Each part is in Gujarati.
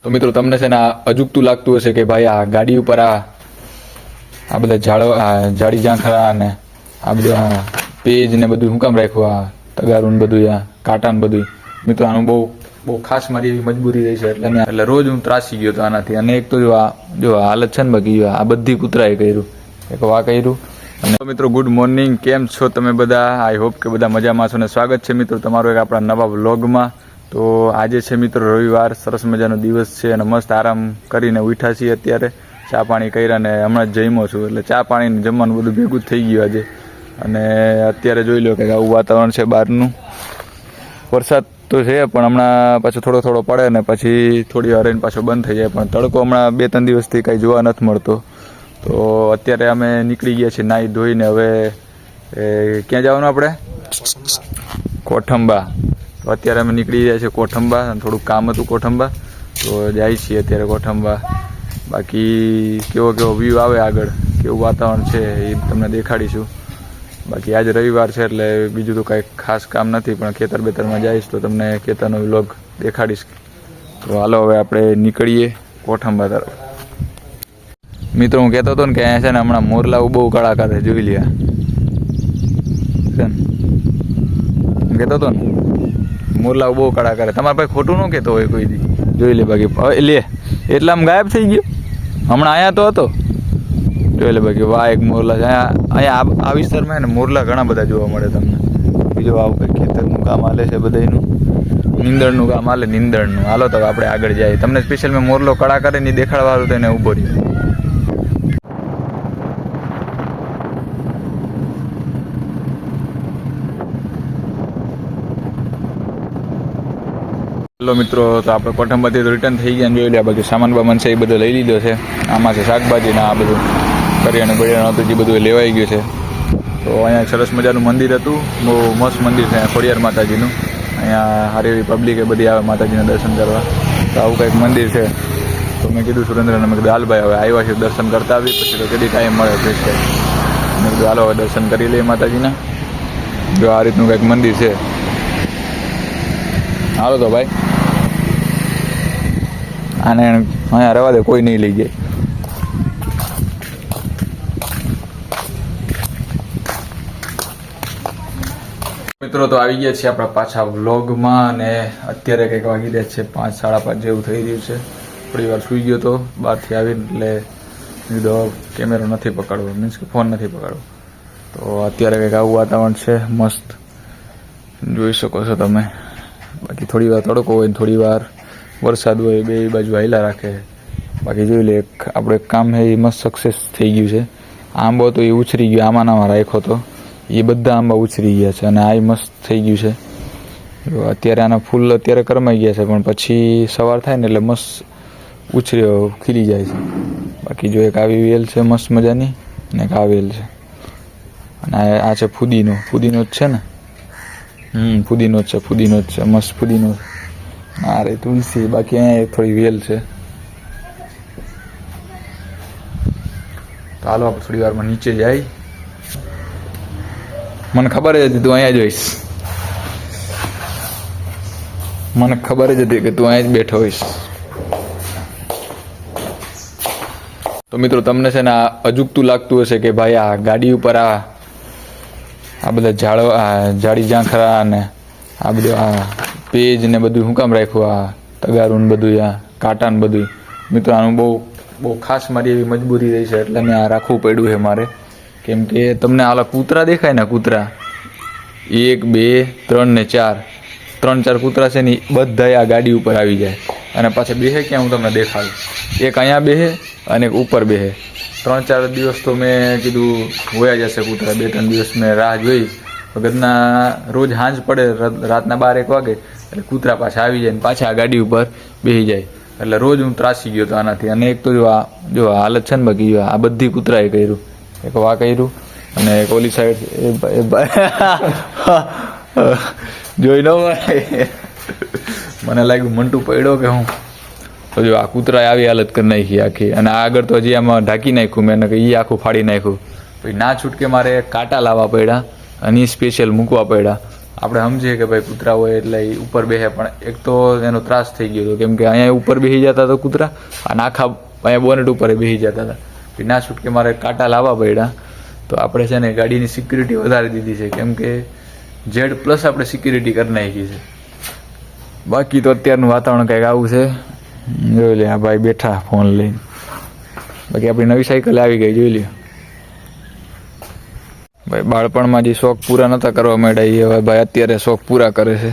તો મિત્રો તમને છે ને આ અજુગતું લાગતું હશે કે ભાઈ આ ગાડી ઉપર આ બધા જાડી ઝાંખરા અને આ બધા પેજ ને બધું શું કામ રાખ્યું, આ તગારું ને બધું, આ કાંટા ને બધું. મિત્રો આનું બહુ ખાસ મારી એવી મજબૂરી રહી છે એટલે રોજ હું ત્રાસી ગયો હતો આનાથી. અને એક તો જો હાલત છે ને બાકી આ બધી કૂતરાએ કર્યું, એક વા કર્યું. અને મિત્રો ગુડ મોર્નિંગ, કેમ છો તમે બધા? આઈ હોપ કે બધા મજામાં છો ને સ્વાગત છે મિત્રો તમારો એક આપણા નવા વ્લોગમાં. તો આજે છે મિત્રો રવિવાર, સરસ મજાનો દિવસ છે અને મસ્ત આરામ કરીને ઉઠ્યા છીએ અત્યારે, ચા પાણી કર્યા ને હમણાં જ જમ્યો છું. એટલે ચા પાણી જમવાનું બધું ભેગું જ થઈ ગયું આજે. અને અત્યારે જોઈ લો કે આવું વાતાવરણ છે બહારનું. વરસાદ તો છે પણ હમણાં પાછો થોડો પડે ને પછી થોડી વાર રહીને પાછો બંધ થઈ જાય. પણ તડકો હમણાં 2-3 દિવસથી કાંઈ જોવા નથી મળતો. તો અત્યારે અમે નીકળી ગયા છીએ નાહી ધોઈને. હવે ક્યાં જવાનું આપણે? કોઠંબા. તો અત્યારે અમે નીકળી ગયા છીએ કોઠંબા, થોડુંક કામ હતું કોઠંબા, તો જાય છીએ અત્યારે કોઠંબા. બાકી કેવો વ્યૂ આવે આગળ, કેવું વાતાવરણ છે એ તમને દેખાડીશું. બાકી આજે રવિવાર છે એટલે બીજું તો કાંઈ ખાસ કામ નથી, પણ ખેતર બેતરમાં જઈશ તો તમને ખેતરનો વ્લોગ દેખાડીશ. તો હાલો હવે આપણે નીકળીએ કોઠંબા તરફ. મિત્રો હું કહેતો હતો ને કે અહીંયા છે ને હમણાં મોરલાઓ બહુ કળાકાર છે, જોઈ લ્યા. હું કહેતો હતો ને મોરલાઓ બહુ કળાકાર. તમારા ભાઈ ખોટું ન કહેતો હોય કોઈ દી, જોઈ લે. બાકી લે એટલે આમ ગાયબ થઈ ગયો, હમણાં અહીંયા તો હતો, જોઈ લે. બાકી વાહ એક મોરલા છે અહીંયા આ વિસ્તારમાં. ને મોરલા ઘણા બધા જોવા મળે તમને. બીજું આવું કંઈક ખેતરનું કામ હાલે છે બધાનું, નીંદણનું કામ હાલે, નીંદણનું. હાલો તો આપણે આગળ જાય. તમને સ્પેશિયલ મેં મોરલો કળા કરીને દેખાડવાનું તો એને ઊભો રહ્યો. હેલો મિત્રો, તો આપણે કોઠંબાથી તો રિટર્ન થઈ ગયા. જોઈ લે બાકી સામાન બામાન છે એ બધો લઈ લીધો છે. આમાં છે શાકભાજી ને આ બધું કરિયાણું બરિયાણું હતું જે બધું લેવાઈ ગયું છે. તો અહીંયા સરસ મજાનું મંદિર હતું, બહુ મસ્ત મંદિર છે ખોડિયાર માતાજીનું. અહીંયા સારી એવી પબ્લિક એ બધી આવે માતાજીના દર્શન કરવા. તો આવું કંઈક મંદિર છે. તો મેં કીધું સુરેન્દ્રને, મેં કીધું હાલભાઈ હવે આવ્યા છે દર્શન કરતા આવી, પછી તો કેટલી ટાઈમ મળે ફ્રેશ થાય. મેં કીધું હાલો હવે દર્શન કરી લઈએ માતાજીના. જો આ રીતનું કંઈક મંદિર છે. હાલો તો ભાઈ આને અહીંયા રહેવા દે, કોઈ નહીં લઈ જાય. મિત્રો તો આવી ગયા છીએ આપણા પાછા વ્લોગમાં. અને અત્યારે કંઈક વાગી રહ્યા છે 5-5:30 જેવું થઈ રહ્યું છે. થોડી વાર સૂઈ ગયો તો બહારથી આવીને, એટલે કીધું કેમેરો નથી પકડવો, મીન્સ કે ફોન નથી પકડવો. તો અત્યારે કંઈક આવું વાતાવરણ છે મસ્ત, જોઈ શકો છો તમે. બાકી થોડી વાર તડકો હોય ને થોડી વાર વરસાદ હોય, બે બાજુ હાઈલા રાખે. બાકી જોઈ લે આપણું એક કામ છે એ મસ્ત સક્સેસ થઈ ગયું છે. આંબો તો એ ઉછરી ગયો, આમાં રાખ્યો તો એ બધા આંબા ઉછરી ગયા છે અને આ મસ્ત થઈ ગયું છે. અત્યારે આના ફૂલ અત્યારે કરમાઈ ગયા છે, પણ પછી સવાર થાય ને એટલે મસ્ત ઉછર્યો ખીલી જાય છે. બાકી જો એક આવી વેલ છે મસ્ત મજાની, અને એક આ વેલ છે. અને આ છે ફુદીનો જ છે ને, ફુદીનો જ છે, મસ્ત ફુદીનો. આ રે તુલસી. બાકી અહીંયા થોડી વેલ છે. તો હાલો આપણે થોડી વારમાં નીચે જાય. મને ખબર જ હતી તું અહીંયા જ હોઈશ, મને ખબર જ હતી કે તું અહીંયા જ બેઠો હોઈશ. તો મિત્રો તમને છે ને આ અજુગતું લાગતું હશે કે ભાઈ આ ગાડી ઉપર આ બધા જાડી ઝાંખરા અને આ બધું આ પેજ ને બધું શું કામ રાખ્યું, આ તગારું ને બધું, આ કાંટા ને બધું. મિત્રો આનું બહુ ખાસ મારી એવી મજબૂરી રહી છે એટલે મેં આ રાખવું પડ્યું છે મારે. કેમ કે તમને આલા કૂતરા દેખાય ને, કૂતરા 1, 2, 3 ને 4 કૂતરા છે ને બધા આ ગાડી ઉપર આવી જાય. અને પાછા બેહે ક્યાં હું તમને દેખાડું. એક અહીંયા બેહે અને એક ઉપર બેહે. 3-4 દિવસ તો મેં કીધું હોયા જશે કૂતરા. 2-3 દિવસ મેં રાહ જોઈ. વગરના રોજ સાંજ પડે રાતના 12-1 વાગે એટલે કૂતરા પાછા આવી જાય ને પાછા આ ગાડી ઉપર બેસી જાય. એટલે રોજ હું ત્રાસી ગયો હતો આનાથી. અને એક તો જો હાલત છે ને બાકી આ બધી કૂતરાએ કર્યું, એક વા કર્યું અને એક ઓલી સાઈડ જોઈ લો. મને લાગ્યું મંટુ પડ્યો કે હું. તો જો આ કૂતરાએ આવી હાલત કરી નાખી આખી. અને આગળ તો હજી આમાં ઢાંકી નાખ્યું મેં, કે એ આખું ફાડી નાખ્યું. પછી ના છૂટકે મારે કાંટા લાવવા પડ્યા અને એ સ્પેશિયલ મૂકવા પડ્યા. આપણે સમજીએ કે ભાઈ કૂતરા હોય એટલે એ ઉપર બેસે, પણ એક તો એનો ત્રાસ થઈ ગયો હતો કેમ કે અહીંયા ઉપર બેસી જતા હતા કૂતરા અને આખા અહીંયા બોનેટ ઉપર બેસી જતા હતા. ના છૂટકે મારે કાંટા લાવવા પડ્યા. તો આપણે છે ને ગાડીની સિક્યુરિટી વધારી દીધી છે કેમ કે Z+ આપણે સિક્યુરિટી કરી નાખી છે. બાકી તો અત્યારનું વાતાવરણ કંઈક આવું છે. જોઈ લે આ ભાઈ બેઠા ફોન લઈને. બાકી આપણી નવી સાયકલ આવી ગઈ, જોઈ લ્યો. ભાઈ બાળપણમાં જે શોખ પૂરા નહોતા કરવા માંડ્યા એ હવે ભાઈ અત્યારે શોખ પૂરા કરે છે.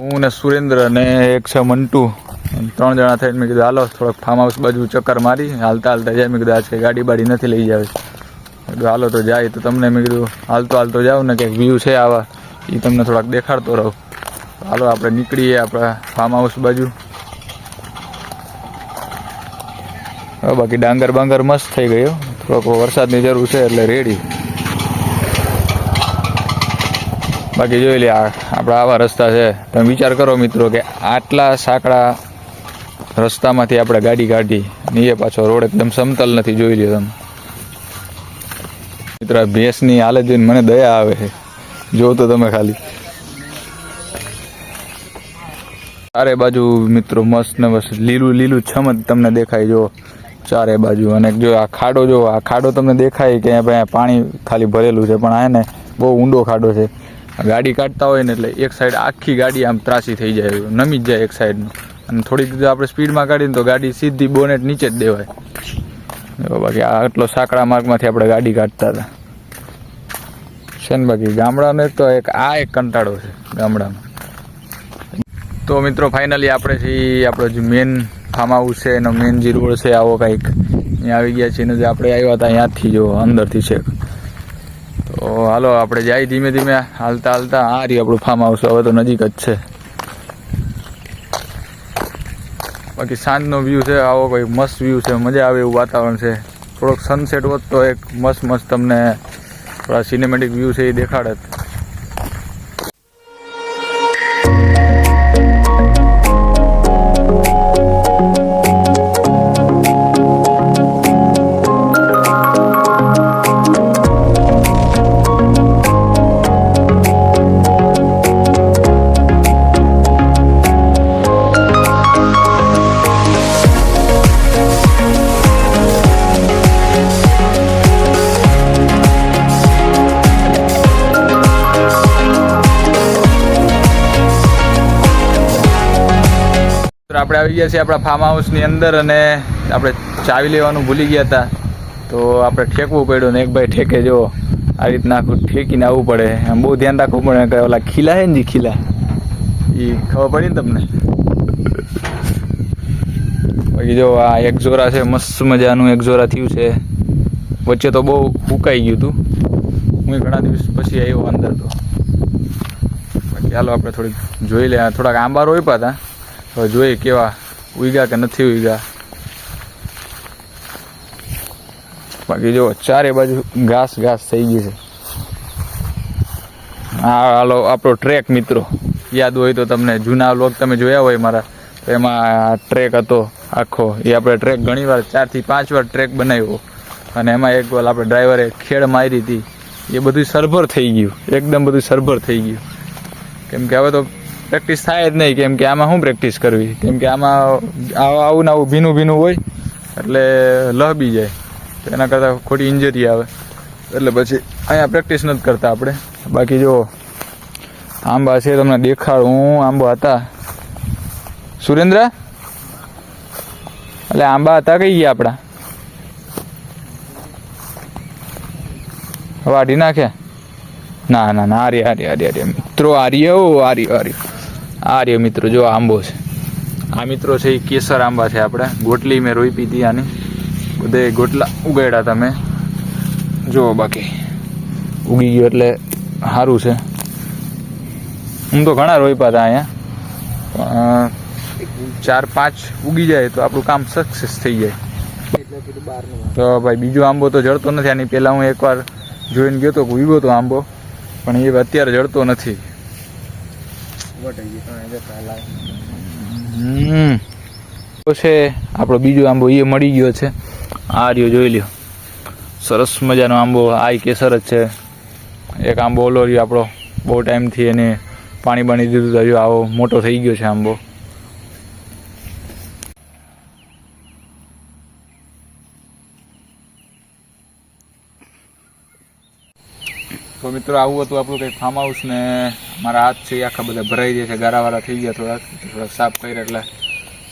હું ને સુરેન્દ્ર ને એક છે મંટુ, 3 જણા થઈને મેં કીધું હાલો થોડોક ફાર્મ હાઉસ બાજુ ચક્કર મારી. હાલતા હાલતા જાય, મેં કીધું આજ કંઈ ગાડી બાડી નથી લઈ જાવે. કીધું હાલો તો જાય તો તમને મેં કીધું હાલતો જાઉં ને કંઈક વ્યૂ છે આવા એ તમને થોડાક દેખાડતો રહું. હાલો આપણે નીકળીએ આપણા ફાર્મ હાઉસ બાજુ. હવે બાકી ડાંગર બાંગર મસ્ત થઈ ગયો, થોડોક વરસાદની જરૂર છે એટલે રેડી. બાકી જોઈ લે આપણા આવા રસ્તા છે. તમે વિચાર કરો મિત્રો કે આટલા સાંકડા રસ્તામાંથી આપણે ગાડી કાઢી અને એ પાછો રોડ એકદમ સમતલ નથી. જોઈ લ્યો તમે મિત્રો, ભેંસની હાલત જોઈને મને દયા આવે છે. જો તો તમે ખાલી ચારે બાજુ મિત્રો મસ્ત ને બસ લીલું લીલું છમ જ તમને દેખાય જો ચારે બાજુ. અને જો આ ખાડો, જો આ ખાડો તમને દેખાય કે અહીંયા પાણી ખાલી ભરેલું છે, પણ આ ને બહુ ઊંડો ખાડો છે. ગાડી કાઢતા હોય ને એટલે એક સાઈડ આખી ગાડી આમ ત્રાસી થઈ જાય, નમી જ જાય એક સાઈડનું. અને થોડીક જો આપણે સ્પીડમાં કાઢીને તો ગાડી સીધી બોનેટ નીચે જ દેવાય. બાકી આટલો સાંકડા માર્ગમાંથી આપણે ગાડી કાઢતા હતા છે ને. બાકી ગામડાનો એક તો એક કંટાળો છે ગામડામાં. તો મિત્રો ફાઇનલી આપણે જે આપણો જે મેન ફાર્મ હાઉસ છે એનો મેન જે રોડ છે આવો કંઈક અહીંયા આવી ગયા છીએ. જે આપણે આવ્યા હતા અહીંયાથી જો અંદરથી છે. તો હાલો આપણે જાય ધીમે ધીમે હાલતા હાલતા. આ રહ્યું આપણું ફાર્મ હાઉસ, હવે તો નજીક જ છે. બાકી સાંજનો વ્યૂ છે આવો કંઈક મસ્ત વ્યૂ છે, મજા આવે એવું વાતાવરણ છે. થોડોક સનસેટ હોત તો એક મસ્ત તમને થોડા સિનેમેટિક વ્યૂ છે એ દેખાડત. આપણે આવી ગયા છીએ આપણા ફાર્મ હાઉસની અંદર અને આપણે ચાવી લેવાનું ભૂલી ગયા હતા તો આપણે ઠેકવું પડ્યું. ને એક ભાઈ ઠેકે જો આ રીતના આખું ઠેકીને આવવું પડે. આમ બહુ ધ્યાન રાખવું પડે કે ઓલા ખીલા છે ને જે ખીલા એ ખબર પડી ને તમને. બાકી જો આ એક જોરા છે, મસ્ત મજાનું એક જોરા થયું છે. વચ્ચે તો બહુ ફૂંકાઈ ગયું હતું, હું ઘણા દિવસ પછી આવ્યો અંદર. તો બાકી હાલો આપણે થોડીક જોઈ લે. થોડાક આંબા રોપ્યા હતા, હવે જોઈએ કેવા ઉગ્યા કે નથી ઉગ્યા. બાકી જો ચારે બાજુ ઘાસ થઈ ગઈ છે. હા હાલો આપણો ટ્રેક મિત્રો યાદ હોય તો તમને જૂના વ્લોગ તમે જોયા હોય મારા, તો એમાં ટ્રેક હતો આખો. એ આપણે ટ્રેક ઘણીવાર 4 થી 5 વાર ટ્રેક બનાવ્યો અને એમાં એક વાર આપણે ડ્રાઈવરે ખેડ મારી હતી. એ બધું સરભર થઈ ગયું, એકદમ બધું સરભર થઈ ગયું. કેમ કે હવે તો પ્રેક્ટિસ થાય જ નહીં, કેમ કે આમાં શું પ્રેક્ટિસ કરવી, કેમ કે આમાં આવું ને આવું ભીનું હોય એટલે લહબી જાય. તો એના કરતાં ખોટી ઇન્જરી આવે એટલે પછી અહીંયા પ્રેક્ટિસ નથી કરતા આપણે. બાકી જો આંબા છે તમને દેખાડું. આંબા હતા સુરેન્દ્ર, એટલે આંબા હતા કઈ ગયા આપણા? વાઢી નાખ્યા? ના આર્ય મિત્રો, આર્ય મિત્રો જો આંબો છે. આ મિત્રો છે એ કેસર આંબા છે. આપણે ગોટલી મેં રોપી હતી આની, બધે ગોટલા ઉગાડ્યા તમે જો. બાકી ઉગી ગયો એટલે સારું છે. હું તો ઘણા રોપ્યા હતા અહીંયા, 4-5 ઉગી જાય તો આપણું કામ સક્સેસ થઈ જાય. તો ભાઈ બીજો આંબો તો જડતો નથી. આની પહેલાં હું એકવાર જોઈને ગયો તો ઉગ્યો તો આંબો, પણ એ અત્યારે જડતો નથી. છે આપણો બીજો આંબો એ મળી ગયો છે. આ રહ્યો જોઈ લ્યો. સરસ મજાનો આંબો આ કેસર જ છે. એક આંબો ઓલો રહ્યો આપણો બહુ ટાઈમથી એને પાણી બાણી દીધું તો હજુ આવો મોટો થઈ ગયો છે આંબો. તો મિત્રો આવું હતું આપણું કંઈક ફાર્મ હાઉસ ને મારા હાથ છે એ આખા બધા ભરાઈ જાય છે, ગારાવાળા થઈ ગયા થોડાક સાફ કર્યા એટલે.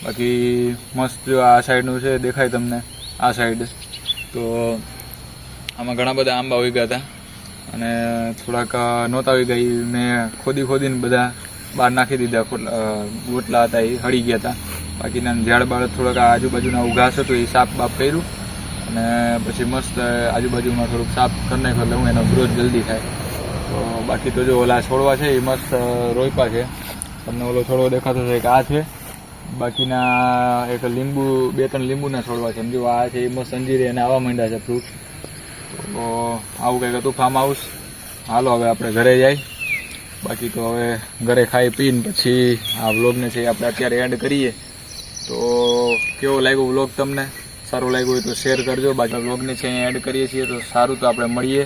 બાકી મસ્ત જો આ સાઈડનું છે દેખાય તમને આ સાઈડ. તો આમાં ઘણા બધા આંબા ઉગ્યા હતા અને થોડાક નહોતા ઉગ્યા મેં ખોદીને બધા બહાર નાખી દીધા. ગોટલા હતા એ હળી ગયા હતા. બાકીના ઝાડ બાળ થોડાક આજુબાજુના ઘાસ હતું એ સાફ બાફ કર્યું અને પછી મસ્ત આજુબાજુમાં થોડુંક સાફ કરી નાખ્યું એટલે હું એનો ગ્રોથ જલ્દી થાય. તો બાકી તો જો ઓલા છોડવા છે એ મસ્ત રોયપા છે. તમને ઓલો છોડવો દેખાતો છે કે આ છે, બાકીના એક લીંબુ 2-3 લીંબુના છોડવા છે. જો આ છે એ મસ્ત અંજીરી અને આવવા માંડ્યા છે ફ્રૂટ. તો આવું કંઈક હતું ફાર્મ હાઉસ. હાલો હવે આપણે ઘરે જાય. બાકી તો હવે ઘરે ખાઈ પીને પછી આ વ્લોગને છે આપણે અત્યારે એડ કરીએ. તો કેવો લાગ્યો વ્લોગ તમને? સારું લાગ્યું હોય તો શેર કરજો. બાકી વ્લોગને છે એડ કરીએ છીએ તો સારું. તો આપણે મળીએ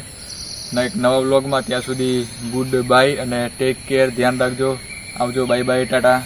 એક નવા વ્લોગમાં. ત્યાં સુધી ગુડ બાય અને ટેક કેર. ધ્યાન રાખજો. આવજો. Bye bye. ટાટા.